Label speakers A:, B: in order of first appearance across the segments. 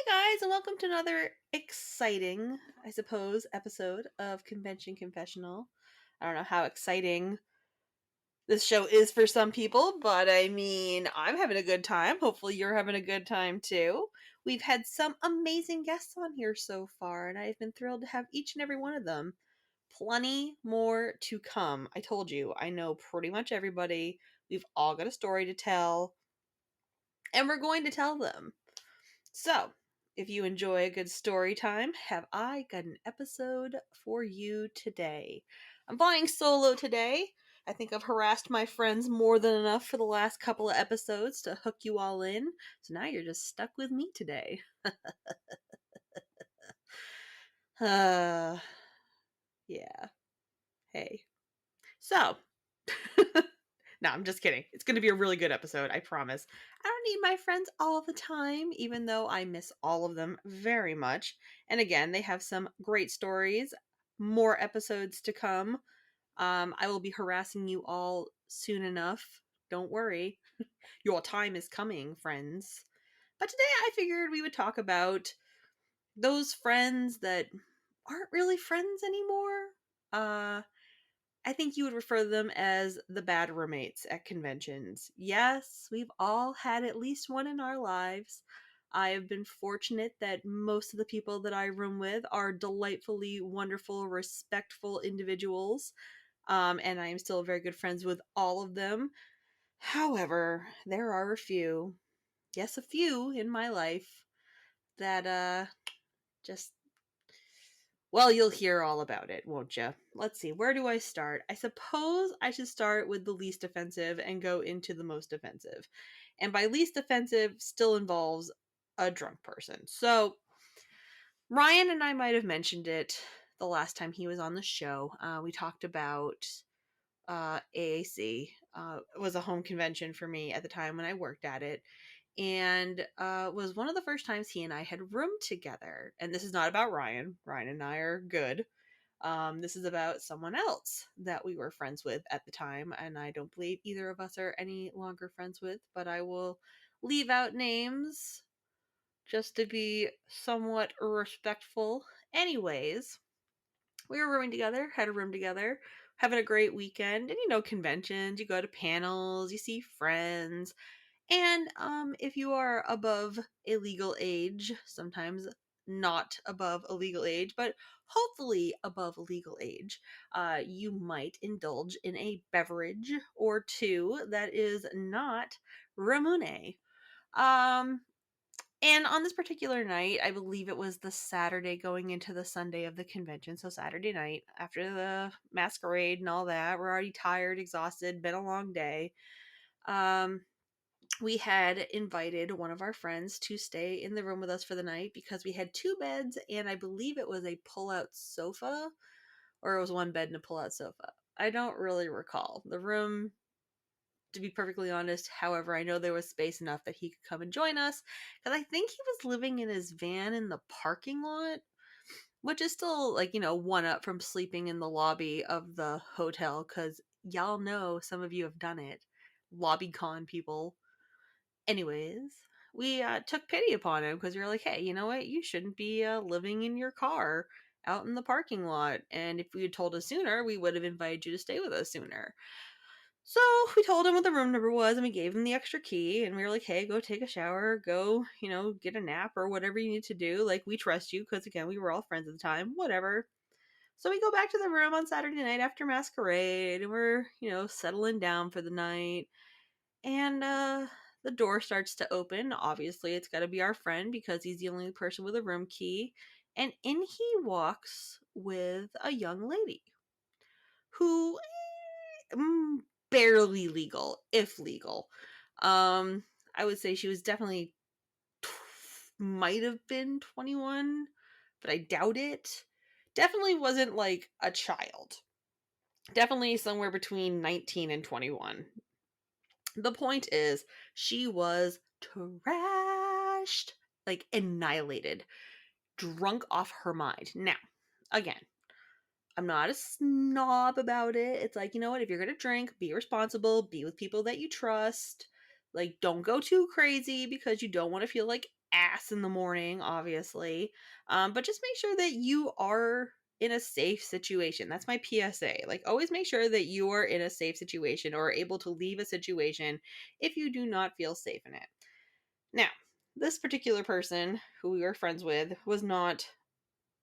A: Hi, guys, and welcome to another exciting, I suppose, episode of Convention Confessional. I don't know how exciting this show is for some people, but I mean, I'm having a good time. Hopefully, you're having a good time too. We've had some amazing guests on here so far, and I've been thrilled to have each and every one of them. Plenty more to come. I told you, I know pretty much everybody. We've all got a story to tell, and we're going to tell them. So, if you enjoy a good story time, have I got an episode for you today? I'm flying solo today. I think I've harassed my friends more than enough for the last couple of episodes to hook you all in. So now you're just stuck with me today. Uh, yeah. Hey. So, no, I'm just kidding. It's going to be a really good episode, I promise. I don't need my friends all the time, even though I miss all of them very much. And again, they have some great stories, more episodes to come. I will be harassing you all soon enough. Don't worry. Your time is coming, friends. But today I figured we would talk about those friends that aren't really friends anymore. I think you would refer to them as the bad roommates at conventions. Yes, we've all had at least one in our lives. I have been fortunate that most of the people that I room with are delightfully wonderful, respectful individuals, and I am still very good friends with all of them. However, there are a few, yes, a few in my life that just well, you'll hear all about it, won't you? Let's see, where do I start? I suppose I should start with the least offensive and go into the most offensive. And by least offensive, still involves a drunk person. So, Ryan and I might have mentioned it the last time he was on the show. We talked about AAC. It was a home convention for me at the time when I worked at it. And was one of the first times he and I had roomed together. And this is not about Ryan. Ryan and I are good. This is about someone else that we were friends with at the time, and I don't believe either of us are any longer friends with, but I will leave out names just to be somewhat respectful. Anyways, we were rooming together, had a room together, having a great weekend, and conventions, you go to panels, you see friends, and if you are above a legal age, sometimes not above a legal age, but hopefully above a legal age, you might indulge in a beverage or two that is not Ramune. Um, and on this particular night, I believe it was the Saturday going into the Sunday of the convention. So Saturday night, after the masquerade and all that, we're already tired, exhausted, been a long day. We had invited one of our friends to stay in the room with us for the night because we had two beds and I believe it was a pull-out sofa, or it was one bed and a pull-out sofa. I don't really recall. The room, to be perfectly honest, however, I know there was space enough that he could come and join us because I think he was living in his van in the parking lot, which is still one up from sleeping in the lobby of the hotel because y'all know some of you have done it. Lobby con people. Anyways, we took pity upon him because we were like, hey, you know what? You shouldn't be living in your car out in the parking lot. And if you had told us sooner, we would have invited you to stay with us sooner. So we told him what the room number was and we gave him the extra key. And we were like, hey, go take a shower, go, get a nap or whatever you need to do. Like, we trust you because, again, we were all friends at the time, whatever. So we go back to the room on Saturday night after masquerade and we're, settling down for the night. And the door starts to open. Obviously, it's got to be our friend because he's the only person with a room key. And in he walks with a young lady who barely legal, if legal. I would say she was definitely might have been 21, but I doubt it. Definitely wasn't like a child. Definitely somewhere between 19 and 21. The point is, she was trashed, like annihilated, drunk off her mind. Now, again, I'm not a snob about it. It's like, you know what? If you're going to drink, be responsible, be with people that you trust. Like, don't go too crazy because you don't want to feel like ass in the morning, obviously. But just make sure that you are in a safe situation. That's my PSA. Like, always make sure that you are in a safe situation or able to leave a situation if you do not feel safe in it. Now, this particular person who we were friends with was not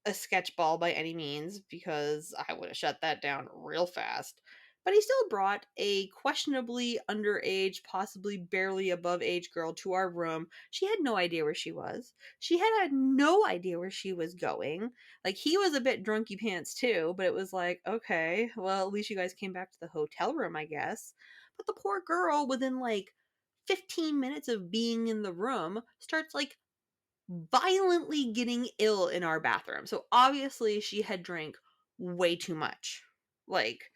A: a sketchball by any means, because I would have shut that down real fast. But he still brought a questionably underage, possibly barely above age girl to our room. She had no idea where she was. She had no idea where she was going. Like, he was a bit drunky pants too, but it was like, okay, well, at least you guys came back to the hotel room, I guess. But the poor girl, within like 15 minutes of being in the room, starts like violently getting ill in our bathroom. So obviously she had drank way too much. Like,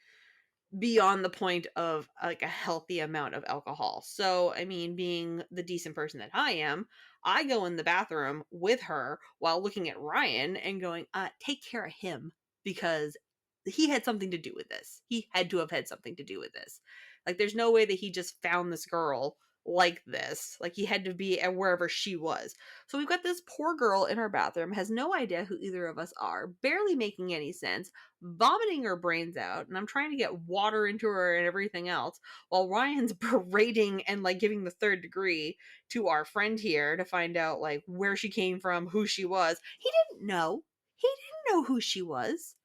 A: beyond the point of like a healthy amount of alcohol. So, I mean, being the decent person that I am, I go in the bathroom with her while looking at Ryan and going, take care of him, because he had something to do with this. He had to have had something to do with this. Like, there's no way that he just found this girl like this. Like, he had to be at wherever she was. So we've got this poor girl in our bathroom, has no idea who either of us are, barely making any sense, vomiting her brains out, and I'm trying to get water into her and everything else, while Ryan's berating and like giving the third degree to our friend here to find out like where she came from, who she was. He didn't know. He didn't know who she was.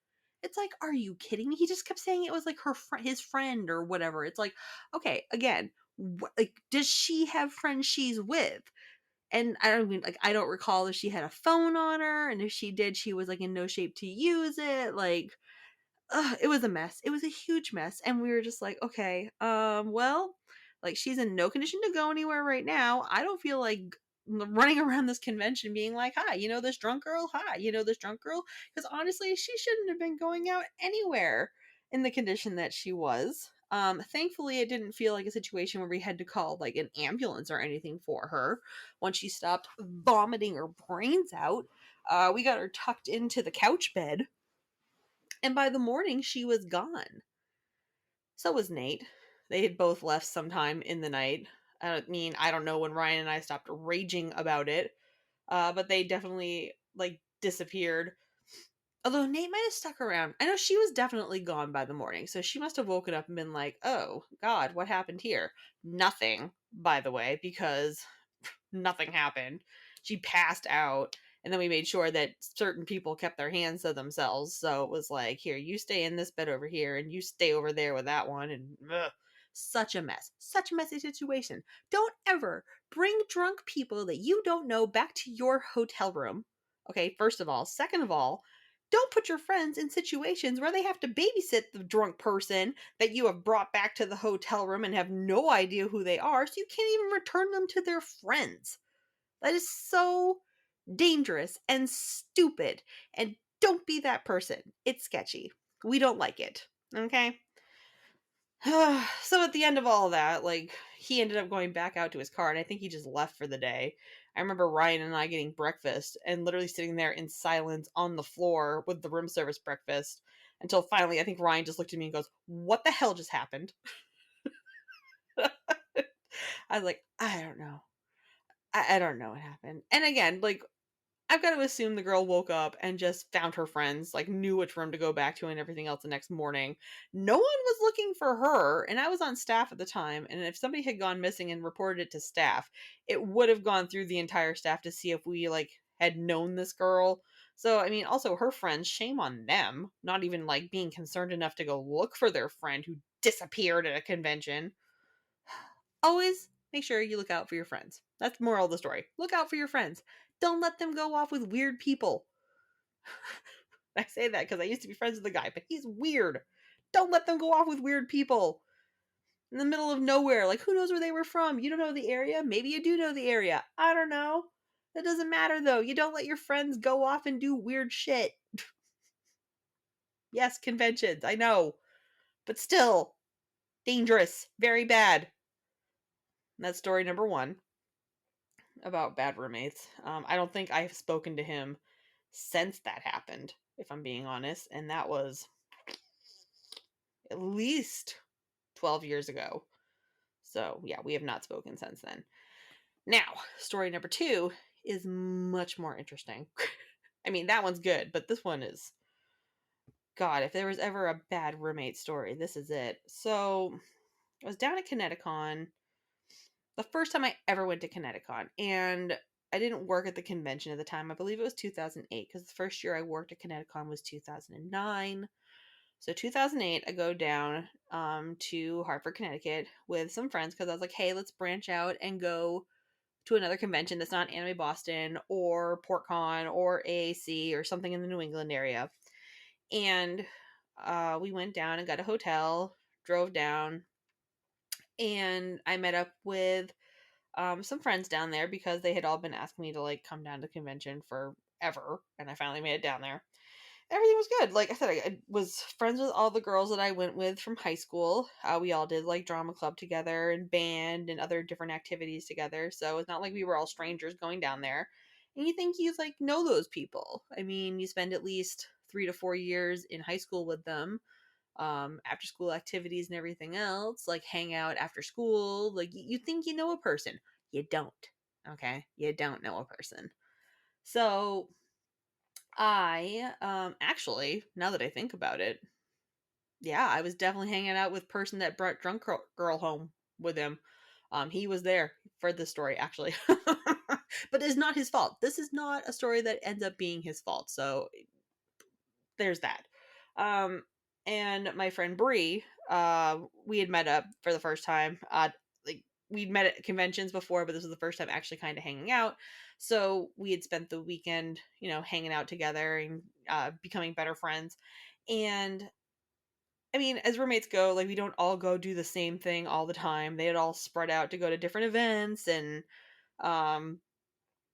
A: It's like, are you kidding me? He just kept saying it was like his friend or whatever. It's like, okay, again, like, does she have friends she's with? And I don't mean, like, I don't recall if she had a phone on her, and if she did, she was like in no shape to use it. Like, it was a mess. It was a huge mess. And we were just like, okay, well, like, she's in no condition to go anywhere right now. I don't feel like running around this convention being like, hi, you know this drunk girl? Hi, you know this drunk girl? Because honestly, she shouldn't have been going out anywhere in the condition that she was. Thankfully, it didn't feel like a situation where we had to call like an ambulance or anything for her. Once she stopped vomiting her brains out, we got her tucked into the couch bed, and by the morning, she was gone. So was Nate. They had both left sometime in the night. I mean, I don't know when Ryan and I stopped raging about it, but they definitely, like, disappeared. Although Nate might have stuck around. I know she was definitely gone by the morning, so she must have woken up and been like, oh, God, what happened here? Nothing, by the way, because nothing happened. She passed out, and then we made sure that certain people kept their hands to themselves. So it was like, here, you stay in this bed over here, and you stay over there with that one. And such a mess. Such a messy situation. Don't ever bring drunk people that you don't know back to your hotel room. Okay, first of all. Second of all, don't put your friends in situations where they have to babysit the drunk person that you have brought back to the hotel room and have no idea who they are, so you can't even return them to their friends. That is so dangerous and stupid. And don't be that person. It's sketchy. We don't like it. Okay? So at the end of all of that, like, he ended up going back out to his car, and I think he just left for the day. I remember Ryan and I getting breakfast and literally sitting there in silence on the floor with the room service breakfast until finally I think Ryan just looked at me and goes, what the hell just happened? I was like, I don't know. I don't know what happened. And again, like, I've got to assume the girl woke up and just found her friends, like, knew which room to go back to and everything else the next morning. No one was looking for her, and I was on staff at the time, and if somebody had gone missing and reported it to staff, it would have gone through the entire staff to see if we, like, had known this girl. So, I mean, also her friends, shame on them, not even, like, being concerned enough to go look for their friend who disappeared at a convention. Always make sure you look out for your friends. That's the moral of the story. Look out for your friends. Don't let them go off with weird people. I say that because I used to be friends with the guy, but he's weird. Don't let them go off with weird people in the middle of nowhere. Like, who knows where they were from? You don't know the area? Maybe you do know the area. I don't know. That doesn't matter, though. You don't let your friends go off and do weird shit. Yes, conventions, I know. But still, dangerous. Very bad. And that's story number 1 about bad roommates. I don't think I've spoken to him since that happened, if I'm being honest. And that was at least 12 years ago. So, yeah, we have not spoken since then. Now, story number 2 is much more interesting. I mean, that one's good, but this one is, God, if there was ever a bad roommate story, this is it. So I was down at Kineticon, the first time I ever went to Kineticon, and I didn't work at the convention at the time. I believe it was 2008, because the first year I worked at Kineticon was 2009. So 2008, I go down to Hartford, Connecticut with some friends, because I was like, hey, let's branch out and go to another convention that's not Anime Boston or PortCon or AAC or something in the New England area. And we went down and got a hotel, drove down, and I met up with some friends down there, because they had all been asking me to like come down to the convention forever, and I finally made it down there. Everything was good. Like I said, I was friends with all the girls that I went with from high school. We all did like drama club together and band and other different activities together. So it's not like we were all strangers going down there. And you think you like know those people. I mean, you spend at least 3 to 4 years in high school with them. After school activities and everything else, like hang out after school. Like you think you know a person. You don't. Okay? You don't know a person. So I actually, now that I think about it, yeah, I was definitely hanging out with person that brought drunk girl home with him. He was there for this story actually. But it's not his fault. This is not a story that ends up being his fault. So there's that. Um and my friend Bree, we had met up for the first time. Like we'd met at conventions before, but this was the first time actually kind of hanging out. So we had spent the weekend, hanging out together and becoming better friends. And I mean, as roommates go, like we don't all go do the same thing all the time. They had all spread out to go to different events and um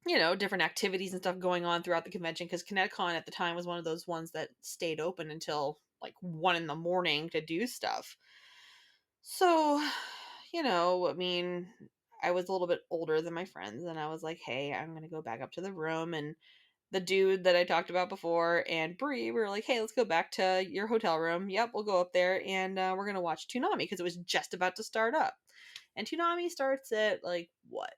A: different activities and stuff going on throughout the convention, because ConnectCon at the time was one of those ones that stayed open until like 1 in the morning to do stuff. So, I mean, I was a little bit older than my friends, and I was like, hey, I'm going to go back up to the room. And the dude that I talked about before and Bree, we were like, hey, let's go back to your hotel room. Yep, we'll go up there, and we're going to watch Toonami, because it was just about to start up. And Toonami starts at like, what,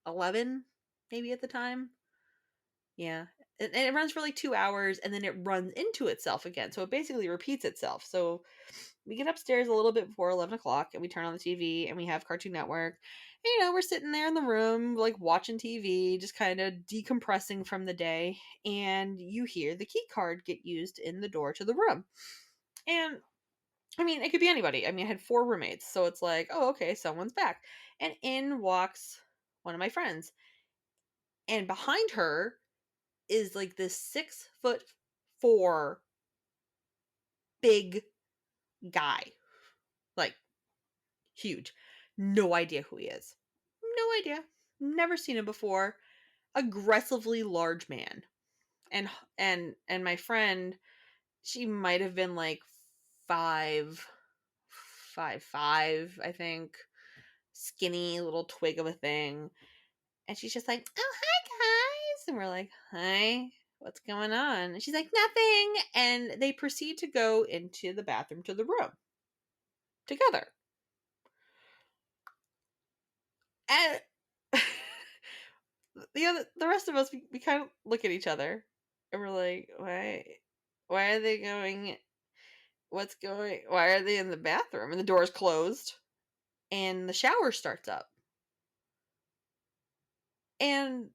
A: 11 maybe at the time. Yeah. And it runs for like 2 hours, and then it runs into itself again, so it basically repeats itself. So we get upstairs a little bit before 11 o'clock, and we turn on the TV, and we have Cartoon Network. And, we're sitting there in the room like watching TV, just kind of decompressing from the day, and you hear the key card get used in the door to the room. And I mean, it could be anybody. I mean, I had 4 roommates, so it's like, oh, okay, someone's back. And in walks one of my friends. And behind her is like this 6'4" big guy. Like, huge. No idea who he is. No idea. Never seen him before. Aggressively large man. And my friend, she might have been like 5'5", I think. Skinny little twig of a thing. And she's just like, oh, hi, guys. And we're like, hi, what's going on? And she's like, nothing. And they proceed to go into the bathroom to the room together. And the rest of us, we kind of look at each other and we're like, why are they going, why are they in the bathroom? And the door's closed and the shower starts up. And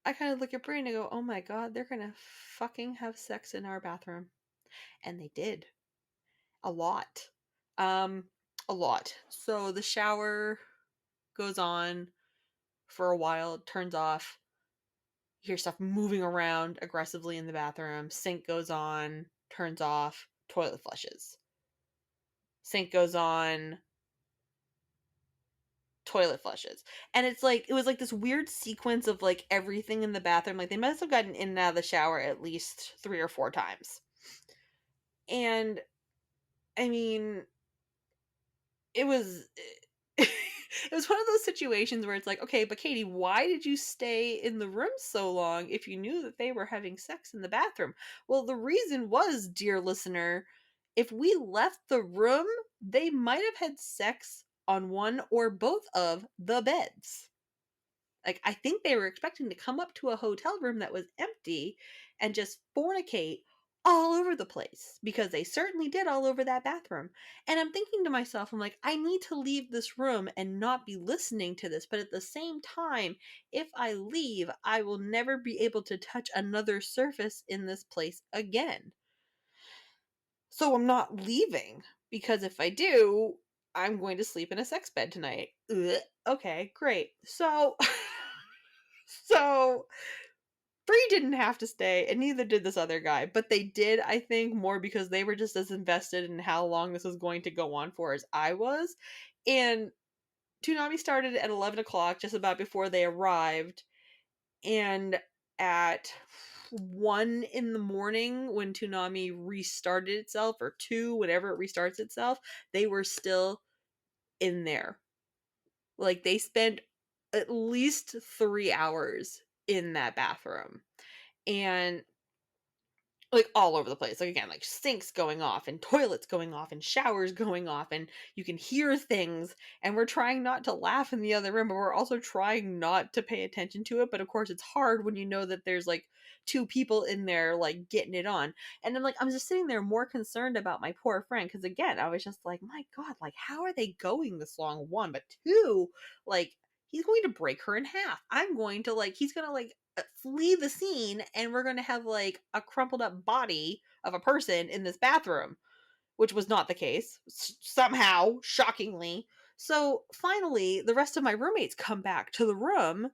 A: I kind of look at Brie and I go, oh my God, they're going to fucking have sex in our bathroom. And they did. A lot. A lot. So the shower goes on for a while, turns off. You hear stuff moving around aggressively in the bathroom. Sink goes on, turns off, toilet flushes. Sink goes on, toilet flushes. And it was like this weird sequence of like everything in the bathroom. Like they must have gotten in and out of the shower at least 3 or 4 times. And I mean, it was it was one of those situations where it's like, okay, but Katie, why did you stay in the room so long if you knew that they were having sex in the bathroom? Well, the reason was, dear listener, if we left the room, they might have had sex on one or both of the beds. Like, I think they were expecting to come up to a hotel room that was empty and just fornicate all over the place, because they certainly did all over that bathroom. And I'm thinking to myself, I'm like, I need to leave this room and not be listening to this. But at the same time, if I leave, I will never be able to touch another surface in this place again. So I'm not leaving, because if I do, I'm going to sleep in a sex bed tonight. Ugh. Okay, great. So Bree didn't have to stay, and neither did this other guy, but they did, I think, more because they were just as invested in how long this was going to go on for as I was. And Toonami started at 11 o'clock, just about before they arrived, and at 1 in the morning, when Toonami restarted itself, or 2, whenever it restarts itself, they were still in there. Like, they spent at least 3 hours in that bathroom. And like all over the place. Like, again, like sinks going off and toilets going off and showers going off, and you can hear things, and we're trying not to laugh in the other room, but we're also trying not to pay attention to it. But of course it's hard when you know that there's like 2 people in there like getting it on. And I'm just sitting there more concerned about my poor friend, because again, I was just like, my god, like how are they going this long? One, but two, like he's going to break her in half. I'm going to like he's gonna like flee the scene, and we're going to have like a crumpled up body of a person in this bathroom, which was not the case somehow, shockingly. So finally, the rest of my roommates come back to the room,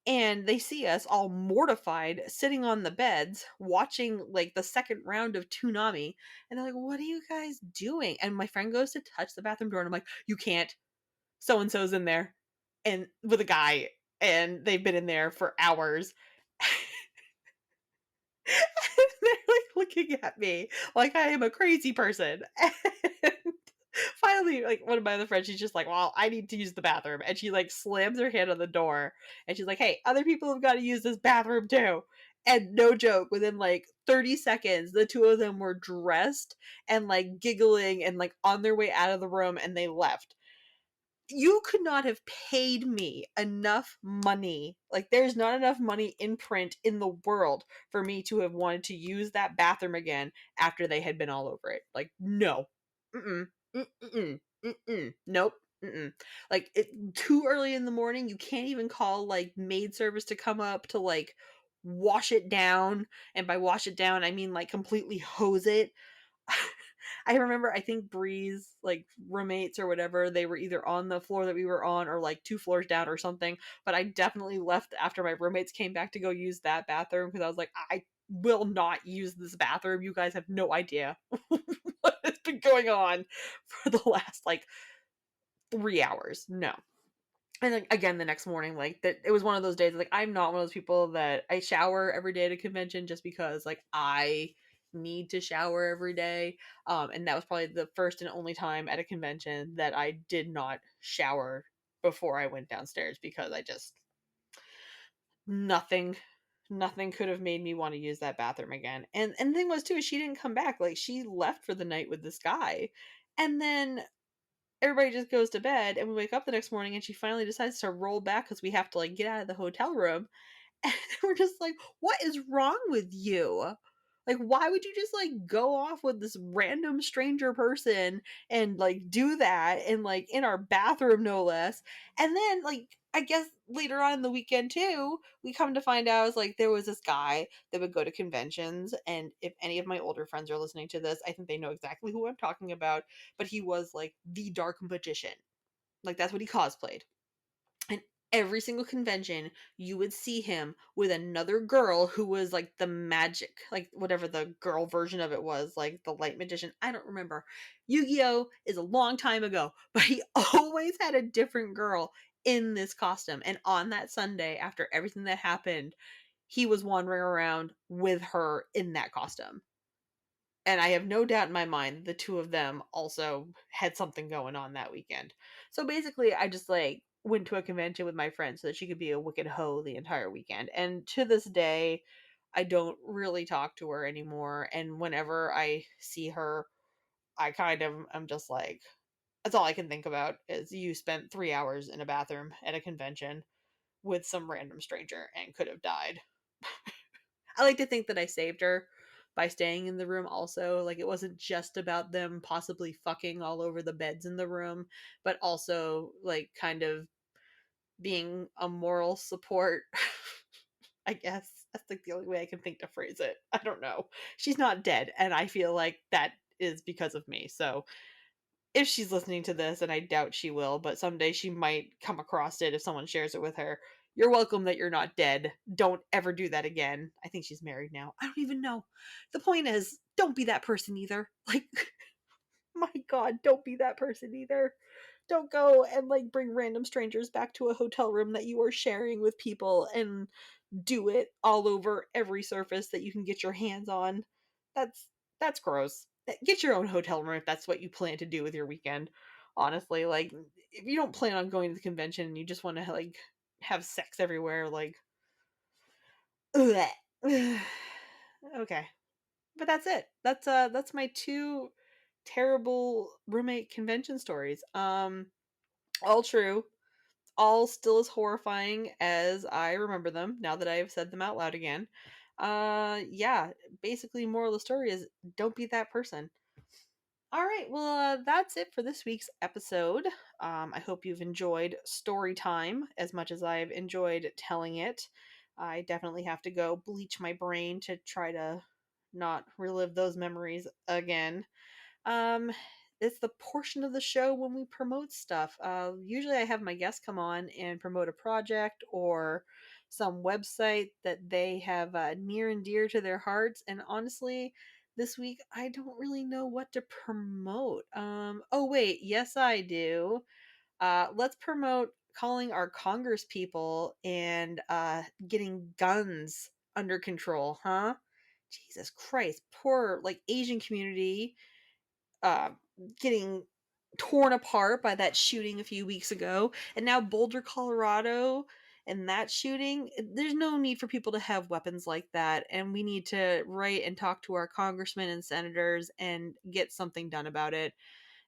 A: and they see us all mortified sitting on the beds watching like the second round of Toonami, and they're like, what are you guys doing? And my friend goes to touch the bathroom door, and I'm like, you can't, so and so's in there, and with a guy, and they've been in there for hours. They're like looking at me like I am a crazy person. And finally, like one of my other friends, she's just like, well, I need to use the bathroom. And she like slams her hand on the door, and she's like, hey, other people have got to use this bathroom too. And no joke, within like 30 seconds, the two of them were dressed and like giggling and like on their way out of the room, and they left. You could not have paid me enough money. Like, there's not enough money in print in the world for me to have wanted to use that bathroom again after they had been all over it. Like, no. Mm-mm. Mm-mm. Mm-mm. Nope. Mm-mm. Like, it too early in the morning, you can't even call like maid service to come up to like wash it down. And by wash it down, I mean like completely hose it. I remember, I think Bree's like roommates or whatever, they were either on the floor that we were on or like 2 floors down or something. But I definitely left after my roommates came back to go use that bathroom, because I was like, I will not use this bathroom. You guys have no idea what has been going on for the last like 3 hours. No. And like again the next morning, like that, it was one of those days like I'm not one of those people that I shower every day at a convention, just because like I need to shower every day. And that was probably the first and only time at a convention that I did not shower before I went downstairs, because I just nothing nothing could have made me want to use that bathroom again. And the thing was too, is she didn't come back. Like, she left for the night with this guy, and then everybody just goes to bed, and we wake up the next morning, and she finally decides to roll back because we have to like get out of the hotel room. And we're just like, what is wrong with you? Like, why would you just like go off with this random stranger person and like do that, and like in our bathroom, no less? And then like I guess later on in the weekend too, we come to find out is like there was this guy that would go to conventions, and if any of my older friends are listening to this, I think they know exactly who I'm talking about. But he was like the dark magician, like that's what he cosplayed. And every single convention, you would see him with another girl who was like the magic, like whatever the girl version of it was, like the light magician. I don't remember. Yu-Gi-Oh is a long time ago, but he always had a different girl in this costume. And on that Sunday, after everything that happened, he was wandering around with her in that costume. And I have no doubt in my mind the two of them also had something going on that weekend. So basically, I just like went to a convention with my friend so that she could be a wicked hoe the entire weekend. And to this day, I don't really talk to her anymore. And whenever I see her, I kind of am just like, that's all I can think about is you spent 3 hours in a bathroom at a convention with some random stranger and could have died. I like to think that I saved her by staying in the room also. Like, it wasn't just about them possibly fucking all over the beds in the room, but also, like, kind of being a moral support. I guess that's like the only way I can think to phrase it. I don't know. She's not dead, and I feel like that is because of me. So if she's listening to this, and I doubt she will, but someday she might come across it if someone shares it with her. You're welcome that you're not dead. Don't ever do that again. I think she's married now. I don't even know. The point is, don't be that person either. Like, my God, don't be that person either. Don't go and like bring random strangers back to a hotel room that you are sharing with people and do it all over every surface that you can get your hands on. That's that's gross. Get your own hotel room if that's what you plan to do with your weekend. Honestly, like, if you don't plan on going to the convention and you just want to like have sex everywhere, like, okay. But that's it. That's my two terrible roommate convention stories. All true, all still as horrifying as I remember them now that I've said them out loud again. Yeah, basically moral of the story is don't be that person. All right, well, that's it for this week's episode. I hope you've enjoyed story time as much as I've enjoyed telling it. I definitely have to go bleach my brain to try to not relive those memories again. Um, it's the portion of the show when we promote stuff. Usually I have my guests come on and promote a project or some website that they have near and dear to their hearts. And honestly, this week I don't really know what to promote. Oh wait, yes I do. Let's promote calling our Congress people and getting guns under control, huh? Jesus Christ, poor like Asian community uh, getting torn apart by that shooting a few weeks ago, and now Boulder, Colorado, and that shooting. There's no need for people to have weapons like that, and we need to write and talk to our congressmen and senators and get something done about it.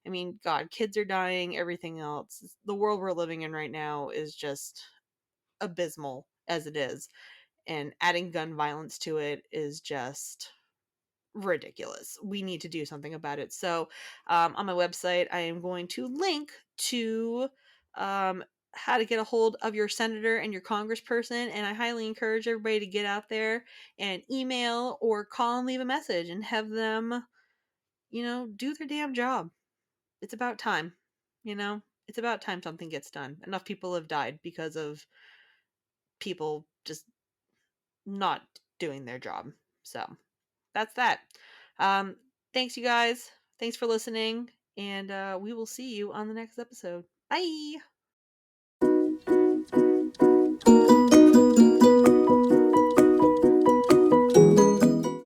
A: I mean, God, kids are dying, everything else. The world we're living in right now is just abysmal as it is, and adding gun violence to it is just ridiculous. We need to do something about it. So, on my website, I am going to link to um, how to get a hold of your senator and your congressperson. And I highly encourage everybody to get out there and email or call and leave a message and have them, do their damn job. It's about time, you know? It's about time something gets done. Enough people have died because of people just not doing their job. So, that's that. Um, thanks, you guys. Thanks for listening. And we will see you on the next episode. Bye.